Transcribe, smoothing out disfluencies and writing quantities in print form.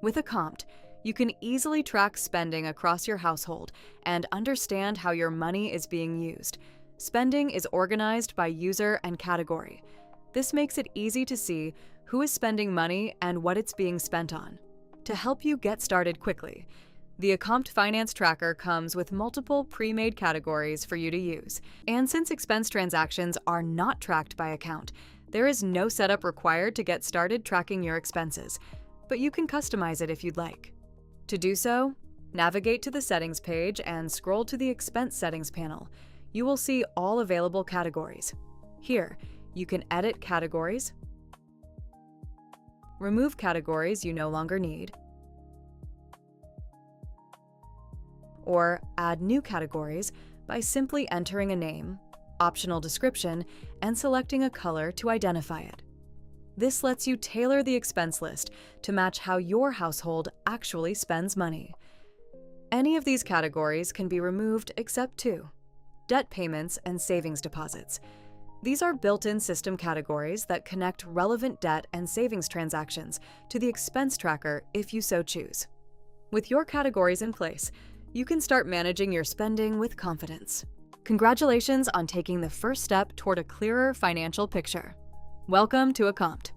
With Accompt, you can easily track spending across your household and understand how your money is being used. Spending is organized by user and category. This makes it easy to see who is spending money and what it's being spent on. To help you get started quickly, the Accompt Finance Tracker comes with multiple pre-made categories for you to use. And since expense transactions are not tracked by account, there is no setup required to get started tracking your expenses, but you can customize it if you'd like. To do so, navigate to the Settings page and scroll to the Expense Settings panel. You will see all available categories. Here, you can edit categories, remove categories you no longer need, or add new categories by simply entering a name, optional description, and selecting a color to identify it. This lets you tailor the expense list to match how your household actually spends money. Any of these categories can be removed except two: debt payments and savings deposits. These are built-in system categories that connect relevant debt and savings transactions to the expense tracker if you so choose. With your categories in place, you can start managing your spending with confidence. Congratulations on taking the first step toward a clearer financial picture. Welcome to Accompt.